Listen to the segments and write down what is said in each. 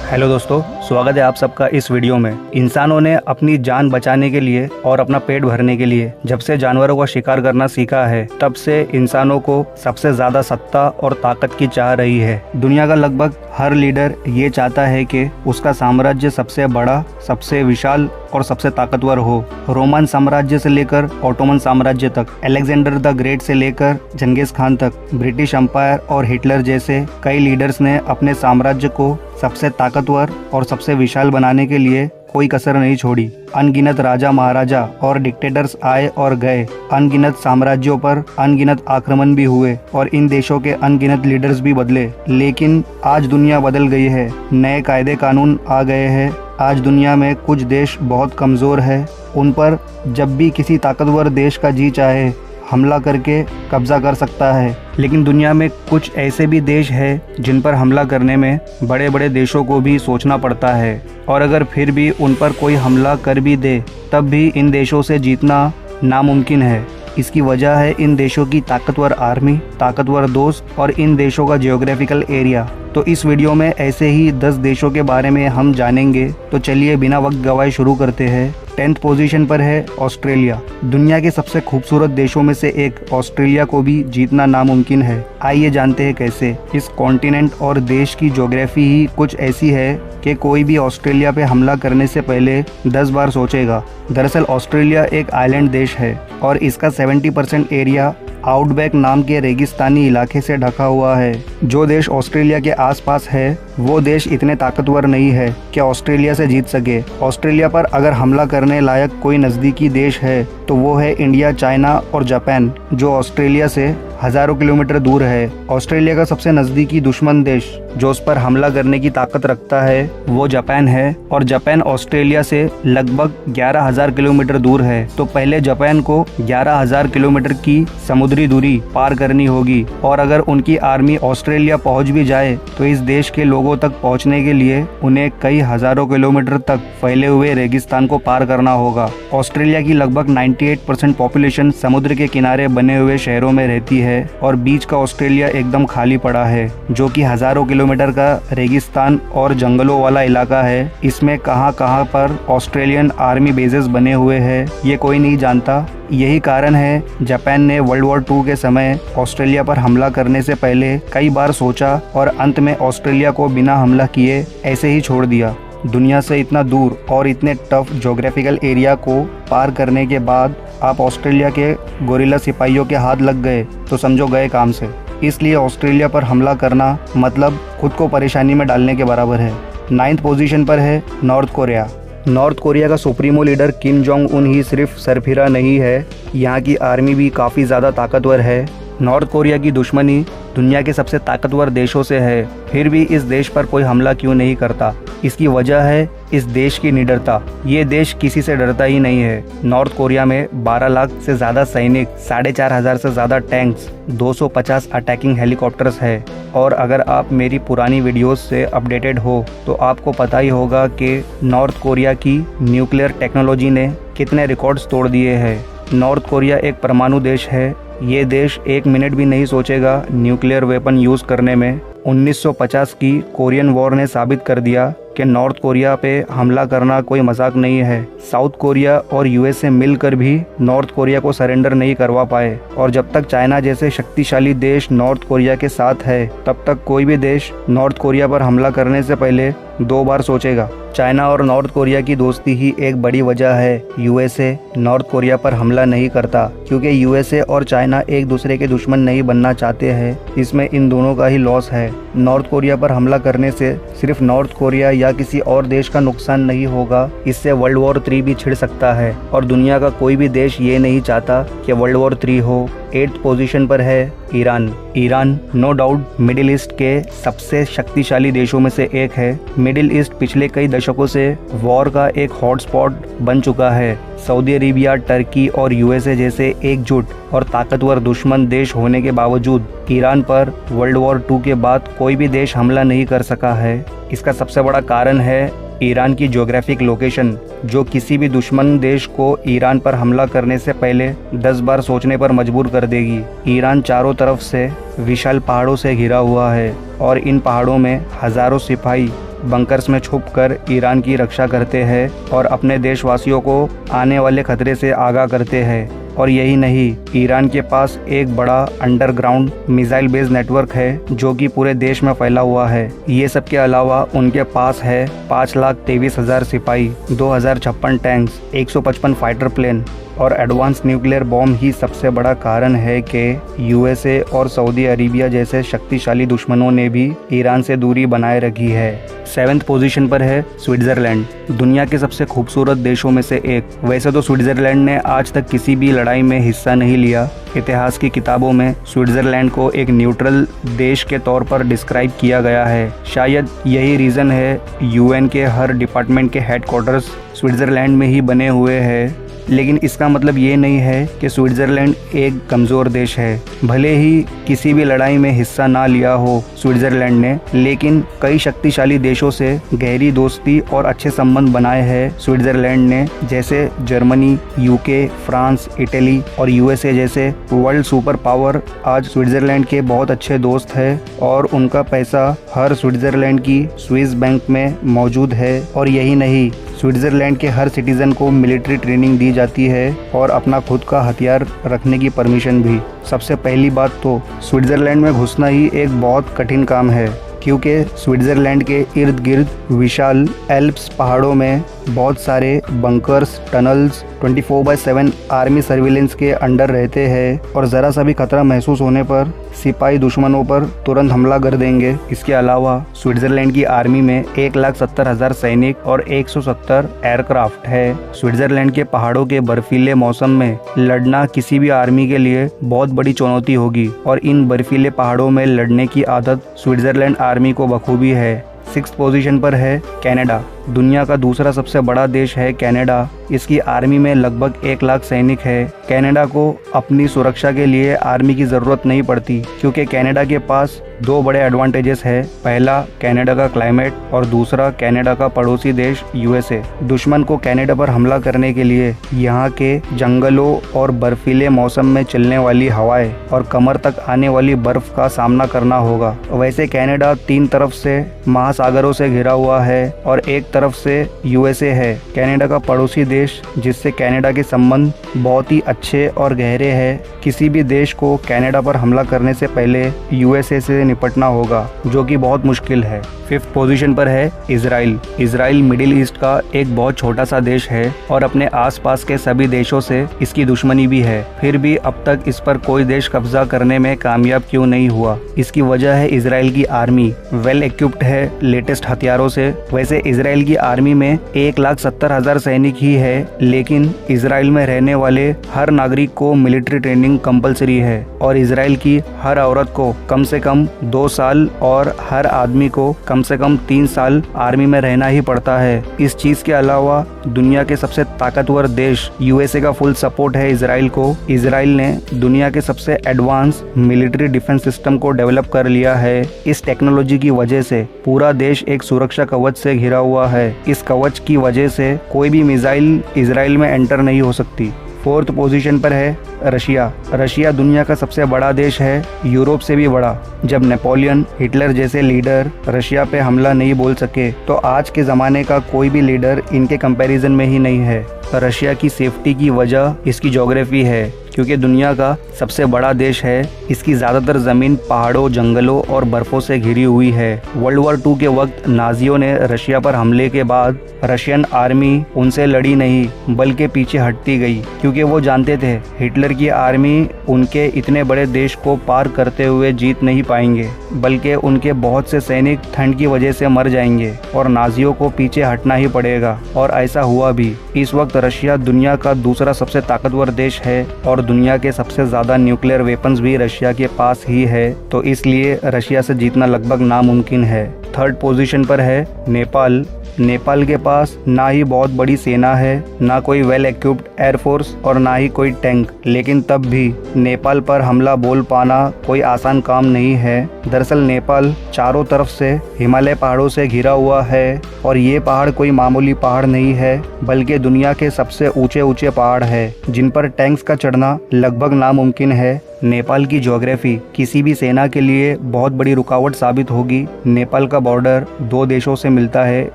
Hello दोस्तों, स्वागत है आप सबका इस वीडियो में। इंसानों ने अपनी जान बचाने के लिए और अपना पेट भरने के लिए जब से जानवरों का शिकार करना सीखा है, तब से इंसानों को सबसे ज्यादा सत्ता और ताकत की चाह रही है। दुनिया का लगभग हर लीडर ये चाहता है कि उसका साम्राज्य सबसे बड़ा, सबसे विशाल और सबसे ताकतवर हो। रोमन साम्राज्य से लेकर ऑटोमन साम्राज्य तक, अलेक्जेंडर द ग्रेट से लेकर जंगीज खान तक, ब्रिटिश एम्पायर और हिटलर जैसे कई लीडर्स ने अपने साम्राज्य को सबसे ताकतवर और सबसे विशाल बनाने के लिए कोई कसर नहीं छोड़ी। अनगिनत राजा महाराजा और डिक्टेटर्स आए और गए, अनगिनत साम्राज्यों पर अनगिनत आक्रमण भी हुए और इन देशों के अनगिनत लीडर्स भी बदले। लेकिन आज दुनिया बदल गई है, नए कायदे कानून आ गए हैं। आज दुनिया में कुछ देश बहुत कमजोर है, उन पर जब भी किसी ताकतवर देश का जी चाहे हमला करके कब्जा कर सकता है। लेकिन दुनिया में कुछ ऐसे भी देश हैं जिन पर हमला करने में बड़े बड़े देशों को भी सोचना पड़ता है, और अगर फिर भी उन पर कोई हमला कर भी दे तब भी इन देशों से जीतना नामुमकिन है। इसकी वजह है इन देशों की ताकतवर आर्मी, ताकतवर दोस्त और इन देशों का जियोग्राफिकल एरिया। तो इस वीडियो में ऐसे ही 10 देशों के बारे में हम जानेंगे। तो चलिए बिना वक्त गवाए शुरू करते हैं। 10th पोजीशन पर है ऑस्ट्रेलिया। दुनिया के सबसे खूबसूरत देशों में से एक ऑस्ट्रेलिया को भी जीतना नामुमकिन है। आइए जानते हैं कैसे। इस कॉन्टिनेंट और देश की ज्योग्राफी ही कुछ ऐसी है कि कोई भी ऑस्ट्रेलिया पे हमला करने से पहले 10 बार सोचेगा। दरअसल ऑस्ट्रेलिया एक आइलैंड देश है और इसका 70% एरिया आउटबैक नाम के रेगिस्तानी इलाके से ढका हुआ है। जो देश ऑस्ट्रेलिया के आसपास है वो देश इतने ताकतवर नहीं है कि ऑस्ट्रेलिया से जीत सके। ऑस्ट्रेलिया पर अगर हमला करने लायक कोई नज़दीकी देश है तो वो है इंडिया, चाइना और जापान, जो ऑस्ट्रेलिया से हजारों किलोमीटर दूर है। ऑस्ट्रेलिया का सबसे नज़दीकी दुश्मन देश जो उस पर हमला करने की ताकत रखता है वो जापान है, और जापान ऑस्ट्रेलिया से लगभग 11,000 किलोमीटर दूर है। तो पहले जापान को 11,000 किलोमीटर की समुद्री दूरी पार करनी होगी, और अगर उनकी आर्मी ऑस्ट्रेलिया पहुंच भी जाए तो इस देश के लोगों तक पहुंचने के लिए उन्हें कई हजारों किलोमीटर तक फैले हुए रेगिस्तान को पार करना होगा। ऑस्ट्रेलिया की लगभग 98% पॉपुलेशन समुद्र के किनारे बने हुए शहरों में रहती है और बीच का ऑस्ट्रेलिया एकदम खाली पड़ा है, जो कि हजारों किलोमीटर का रेगिस्तान और जंगलों वाला इलाका है। इसमें कहां कहां पर ऑस्ट्रेलियन आर्मी बेसेस बने हुए हैं ये कोई नहीं जानता। यही कारण है जापान ने वर्ल्ड वॉर 2 के समय ऑस्ट्रेलिया पर हमला करने से पहले कई बार सोचा और अंत में ऑस्ट्रेलिया को बिना हमला किए ऐसे ही छोड़ दिया। दुनिया से इतना दूर और इतने टफ ज्योग्राफिकल एरिया को पार करने के बाद आप ऑस्ट्रेलिया के गोरिल्ला सिपाहियों के हाथ लग गए तो समझो गए काम से। इसलिए ऑस्ट्रेलिया पर हमला करना मतलब खुद को परेशानी में डालने के बराबर है। 9th पोजीशन पर है नॉर्थ कोरिया। नॉर्थ कोरिया का supremo leader Kim Jong Un ही सिर्फ सरफिरा नहीं है, यहाँ की आर्मी भी काफ़ी ज़्यादा ताकतवर है। नॉर्थ कोरिया की दुश्मनी दुनिया के सबसे ताकतवर देशों से है, फिर भी इस देश पर कोई हमला क्यों नहीं करता? इसकी वजह है इस देश की निडरता। ये देश किसी से डरता ही नहीं है। नॉर्थ कोरिया में 12 लाख से ज़्यादा सैनिक, 4,500 से ज़्यादा टैंक्स, 250 अटैकिंग हेलीकॉप्टर्स है। और अगर आप मेरी पुरानी वीडियोस से अपडेटेड हो तो आपको पता ही होगा कि नॉर्थ कोरिया की न्यूक्लियर टेक्नोलॉजी ने कितने रिकॉर्ड्स तोड़ दिए हैं। नॉर्थ कोरिया एक परमाणु देश है। ये देश 1 मिनट भी नहीं सोचेगा न्यूक्लियर वेपन यूज़ करने में। 1950 की कोरियन वॉर ने साबित कर दिया कि नॉर्थ कोरिया पे हमला करना कोई मजाक नहीं है। साउथ कोरिया और यूएसए मिलकर भी नॉर्थ कोरिया को सरेंडर नहीं करवा पाए, और जब तक चाइना जैसे शक्तिशाली देश नॉर्थ कोरिया के साथ है तब तक कोई भी देश नॉर्थ कोरिया पर हमला करने से पहले 2 बार सोचेगा। चाइना और नॉर्थ कोरिया की दोस्ती ही एक बड़ी वजह है यूएसए नॉर्थ कोरिया पर हमला नहीं करता, क्योंकि यूएसए और चाइना एक दूसरे के दुश्मन नहीं बनना चाहते हैं। इसमें इन दोनों का ही लॉस है। नॉर्थ कोरिया पर हमला करने से सिर्फ नॉर्थ कोरिया या किसी और देश का नुकसान नहीं होगा, इससे वर्ल्ड वॉर 3 भी छिड़ सकता है, और दुनिया का कोई भी देश ये नहीं चाहता कि वर्ल्ड वॉर 3 हो। 8th पोजीशन पर है Iran. Iran no doubt Middle East के सबसे शक्तिशाली देशों में से एक है। मिडिल ईस्ट पिछले कई दशकों से वॉर का एक हॉटस्पॉट बन चुका है। सऊदी अरेबिया, टर्की और यूएसए जैसे एकजुट और ताकतवर दुश्मन देश होने के बावजूद ईरान पर वर्ल्ड वॉर 2 के बाद कोई भी देश हमला नहीं कर सका है। इसका सबसे बड़ा कारण है ईरान की ज्योग्राफिक लोकेशन, जो किसी भी दुश्मन देश को ईरान पर हमला करने से पहले 10 बार सोचने पर मजबूर कर देगी। ईरान चारों तरफ से विशाल पहाड़ों से घिरा हुआ है और इन पहाड़ों में हजारों सिपाही बंकर्स में छुपकर ईरान की रक्षा करते हैं और अपने देशवासियों को आने वाले खतरे से आगाह करते हैं। और यही नहीं, ईरान के पास एक बड़ा अंडरग्राउंड मिसाइल बेस नेटवर्क है जो कि पूरे देश में फैला हुआ है। ये सब के अलावा उनके पास है 5,23,000 सिपाही, 2,056 टैंक्स, 155 फाइटर प्लेन और एडवांस न्यूक्लियर बॉम्ब ही सबसे बड़ा कारण है कि यूएसए और सऊदी अरेबिया जैसे शक्तिशाली दुश्मनों ने भी ईरान से दूरी बनाए रखी है। 7th पोजीशन पर है स्विट्जरलैंड, दुनिया के सबसे खूबसूरत देशों में से एक। वैसे तो स्विट्जरलैंड ने आज तक किसी भी लड़ाई में हिस्सा नहीं लिया। इतिहास की किताबों में स्विट्जरलैंड को एक न्यूट्रल देश के तौर पर डिस्क्राइब किया गया है। शायद यही रीज़न है यूएन के हर डिपार्टमेंट के हेडक्वार्टर्स स्विट्जरलैंड में ही बने हुए हैं। लेकिन इसका मतलब ये नहीं है कि स्विट्जरलैंड एक कमज़ोर देश है। भले ही किसी भी लड़ाई में हिस्सा ना लिया हो स्विट्जरलैंड ने, लेकिन कई शक्तिशाली देशों से गहरी दोस्ती और अच्छे संबंध बनाए हैं स्विट्जरलैंड ने, जैसे जर्मनी, यूके, फ्रांस, इटली और यूएसए जैसे वर्ल्ड सुपर पावर आज स्विट्जरलैंड के बहुत अच्छे दोस्त हैं और उनका पैसा हर स्विट्जरलैंड की स्विस बैंक में मौजूद है। और यही नहीं, स्विट्जरलैंड के हर सिटीजन को मिलिट्री ट्रेनिंग दी जाती है और अपना खुद का हथियार रखने की परमिशन भी। सबसे पहली बात तो स्विट्जरलैंड में घुसना ही एक बहुत कठिन काम है, क्योंकि स्विट्जरलैंड के इर्द गिर्द विशाल एल्प्स पहाड़ों में बहुत सारे बंकर्स, टनल्स 24/7 आर्मी सर्विलेंस के अंडर रहते हैं और ज़रा सा भी खतरा महसूस होने पर सिपाही दुश्मनों पर तुरंत हमला कर देंगे। इसके अलावा स्विट्जरलैंड की आर्मी में 1,70,000 सैनिक और 170 एयरक्राफ्ट है। स्विट्जरलैंड के पहाड़ों के बर्फीले मौसम में लड़ना किसी भी आर्मी के लिए बहुत बड़ी चुनौती होगी और इन बर्फीले पहाड़ों में लड़ने की आदत स्विट्जरलैंड आर्मी को बखूबी है। 6th पोजीशन पर है कनाडा, दुनिया का दूसरा सबसे बड़ा देश है कनाडा। इसकी आर्मी में लगभग 1 लाख सैनिक है। कनाडा को अपनी सुरक्षा के लिए आर्मी की ज़रूरत नहीं पड़ती, क्योंकि कनाडा के पास 2 बड़े एडवांटेजेस है। पहला, कनाडा का क्लाइमेट और दूसरा, कनाडा का पड़ोसी देश यूएसए। दुश्मन को कनाडा पर हमला करने के लिए यहाँ के जंगलों और बर्फीले मौसम में चलने वाली हवाएं और कमर तक आने वाली बर्फ का सामना करना होगा। वैसे कनाडा 3 तरफ से महासागरों से घिरा हुआ है और एक तरफ से यूएसए है। कनाडा का पड़ोसी देश जिससे कनाडा के संबंध बहुत ही अच्छे और गहरे हैं। किसी भी देश को कनाडा पर हमला करने से पहले यूएसए से निपटना होगा, जो कि बहुत मुश्किल है। 5th पोजीशन पर है इजराइल। इजराइल मिडिल ईस्ट का एक बहुत छोटा सा देश है और अपने आसपास के सभी देशों से इसकी दुश्मनी भी है। फिर भी अब तक इस पर कोई देश कब्जा करने में कामयाब क्यों नहीं हुआ? इसकी वजह है इजराइल की आर्मी वेल इक्विप्ड है लेटेस्ट हथियारों से। वैसे इजराइल की आर्मी में 1,70,000 सैनिक ही है, लेकिन इजराइल में रहने वाले हर नागरिक को मिलिट्री ट्रेनिंग कंपलसरी है और इजराइल की हर औरत को कम से कम 2 साल और हर आदमी को कम से कम 3 साल आर्मी में रहना ही पड़ता है। इस चीज के अलावा दुनिया के सबसे ताकतवर देश यूएसए का फुल सपोर्ट है इजराइल को। इजराइल ने दुनिया के सबसे एडवांस मिलिट्री डिफेंस सिस्टम को डेवलप कर लिया है। इस टेक्नोलॉजी की वजह से पूरा देश एक सुरक्षा कवच से घिरा हुआ है। इस कवच की वजह से कोई भी मिसाइल इजराइल में एंटर नहीं हो सकती। 4th पोजीशन पर है रशिया। रशिया दुनिया का सबसे बड़ा देश है, यूरोप से भी बड़ा। जब नेपोलियन, हिटलर जैसे लीडर रशिया पे हमला नहीं बोल सके, तो आज के ज़माने का कोई भी लीडर इनके कंपैरिजन में ही नहीं है। रशिया की सेफ्टी की वजह इसकी ज्योग्राफी है, क्योंकि दुनिया का सबसे बड़ा देश है। इसकी ज़्यादातर ज़मीन पहाड़ों, जंगलों और बर्फ़ों से घिरी हुई है। वर्ल्ड वॉर 2 के वक्त नाजियों ने रशिया पर हमले के बाद रशियन आर्मी उनसे लड़ी नहीं, बल्कि पीछे हटती गई, क्योंकि वो जानते थे हिटलर की आर्मी उनके इतने बड़े देश को पार करते हुए जीत नहीं पाएंगे, बल्कि उनके बहुत से सैनिक ठंड की वजह से मर जाएंगे और नाजियों को पीछे हटना ही पड़ेगा। और ऐसा हुआ भी। इस वक्त रशिया दुनिया का दूसरा सबसे ताकतवर देश है और दुनिया के सबसे ज़्यादा न्यूक्लियर वेपन्स भी रशिया के पास ही है, तो इसलिए रशिया से जीतना लगभग नामुमकिन है। 3rd पोजीशन पर है नेपाल। नेपाल के पास ना ही बहुत बड़ी सेना है, ना कोई वेल इक्विप्ड एयरफोर्स और ना ही कोई टैंक, लेकिन तब भी नेपाल पर हमला बोल पाना कोई आसान काम नहीं है। दरअसल नेपाल चारों तरफ से हिमालय पहाड़ों से घिरा हुआ है और ये पहाड़ कोई मामूली पहाड़ नहीं है, बल्कि दुनिया के सबसे ऊंचे ऊंचे पहाड़ है, जिन पर टैंक्स का चढ़ना लगभग नामुमकिन है। नेपाल की ज्योग्राफी किसी भी सेना के लिए बहुत बड़ी रुकावट साबित होगी। नेपाल का बॉर्डर दो देशों से मिलता है,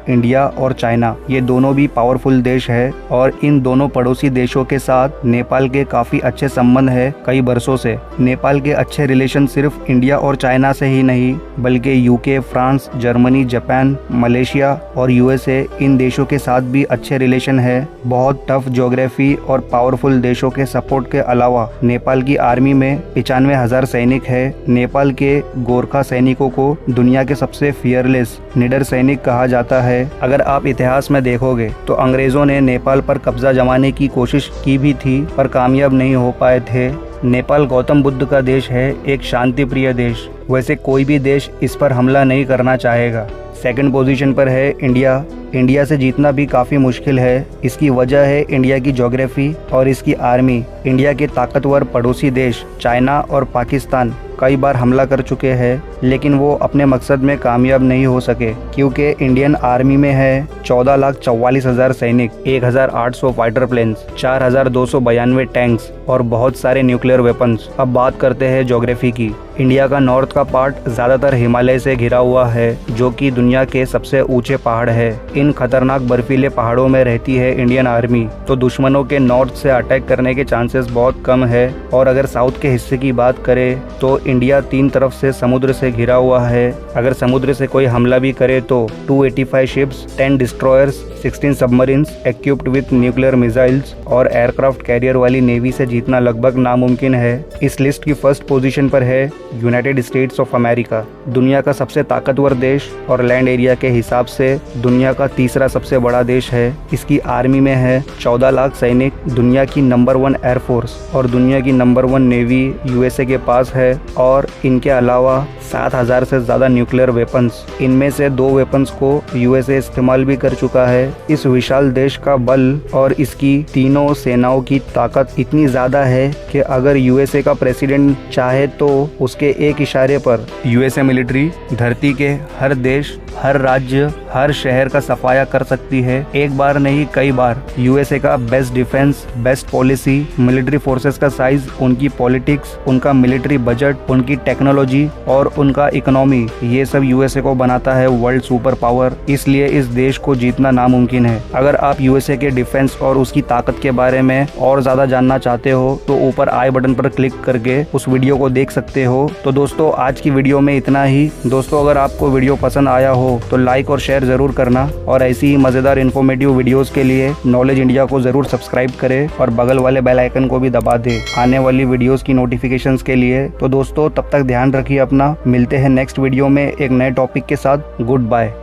इंडिया और चाइना। ये दोनों भी पावरफुल देश है और इन दोनों पड़ोसी देशों के साथ नेपाल के काफी अच्छे संबंध है कई वर्षों से। नेपाल के अच्छे रिलेशन सिर्फ इंडिया और चाइना से ही नहीं बल्कि UK, France, Germany, Japan, Malaysia और यूएसए इन देशों के साथ भी अच्छे रिलेशन है। बहुत टफ ज्योग्राफी और पावरफुल देशों के सपोर्ट के अलावा नेपाल की आर्मी में 95,000 सैनिक है। नेपाल के गोरखा सैनिकों को दुनिया के सबसे फियरलेस निडर सैनिक कहा जाता है। अगर आप इतिहास में देखोगे तो अंग्रेजों ने नेपाल पर कब्जा जमाने की कोशिश की भी थी पर कामयाब नहीं हो पाए थे। नेपाल गौतम बुद्ध का देश है, एक शांति प्रिय देश। वैसे कोई भी देश इस पर हमला नहीं करना चाहेगा। सेकंड पोजीशन पर है इंडिया। इंडिया से जीतना भी काफ़ी मुश्किल है। इसकी वजह है इंडिया की ज्योग्राफी और इसकी आर्मी। इंडिया के ताकतवर पड़ोसी देश चाइना और पाकिस्तान कई बार हमला कर चुके हैं लेकिन वो अपने मकसद में कामयाब नहीं हो सके क्योंकि इंडियन आर्मी में है 14,44,000 सैनिक, 1,800 फाइटर प्लेन्स, 4,292 टैंक्स और बहुत सारे न्यूक्लियर वेपन्स। अब बात करते हैं ज्योग्राफी की। इंडिया का नॉर्थ का पार्ट ज्यादातर हिमालय से घिरा हुआ है जो कि दुनिया के सबसे ऊंचे पहाड़ है। इन खतरनाक बर्फीले पहाड़ों में रहती है इंडियन आर्मी, तो दुश्मनों के नॉर्थ से अटैक करने के चांसेस बहुत कम है। और अगर साउथ के हिस्से की बात करें तो इंडिया 3 तरफ से समुद्र से घिरा हुआ है। अगर समुद्र से कोई हमला भी करे तो 285 ships, 10 destroyers, 16 submarines equipped with nuclear missiles और एयरक्राफ्ट कैरियर वाली नेवी से जीतना लगभग नामुमकिन है। इस लिस्ट की फर्स्ट पोजीशन पर है यूनाइटेड स्टेट्स ऑफ अमेरिका, दुनिया का सबसे ताकतवर देश और लैंड एरिया के हिसाब से दुनिया का तीसरा सबसे बड़ा देश है। इसकी आर्मी में है 14 लाख सैनिक, दुनिया की नंबर 1 एयरफोर्स और दुनिया की नंबर 1 नेवी यूएसए के पास है। और इनके अलावा 7,000 से ज्यादा न्यूक्लियर वेपन्स, इनमें से 2 वेपन्स को यूएसए इस्तेमाल भी कर चुका है। इस विशाल देश का बल और इसकी तीनों सेनाओं की ताकत इतनी ज्यादा है कि अगर यूएसए का प्रेसिडेंट चाहे तो उसके एक इशारे पर यूएसए मिलिट्री धरती के हर देश, हर राज्य, हर शहर का सफाया कर सकती है। एक बार नहीं कई बार। यूएसए का best defence, best policy, military forces का साइज, उनकी पॉलिटिक्स, उनका मिलिट्री बजट, उनकी टेक्नोलॉजी और उनका इकोनॉमी, ये सब यूएसए को बनाता है वर्ल्ड सुपर पावर। इसलिए इस देश को जीतना नामुमकिन है। अगर आप यूएसए के डिफेंस और उसकी ताकत के बारे में और ज्यादा जानना चाहते हो तो ऊपर आई बटन पर क्लिक करके उस वीडियो को देख सकते हो। तो दोस्तों आज की वीडियो में इतना ही। दोस्तों अगर आपको वीडियो पसंद आया हो तो लाइक और शेयर जरूर करना और ऐसी ही मजेदार इन्फॉर्मेटिव वीडियोस के लिए नॉलेज इंडिया को जरूर सब्सक्राइब करें और बगल वाले बेल आइकन को भी दबा दे आने वाली वीडियोस की नोटिफिकेशंस के लिए। तो दोस्तों तब तक ध्यान रखिए अपना। मिलते हैं नेक्स्ट वीडियो में एक नए टॉपिक के साथ। Good bye.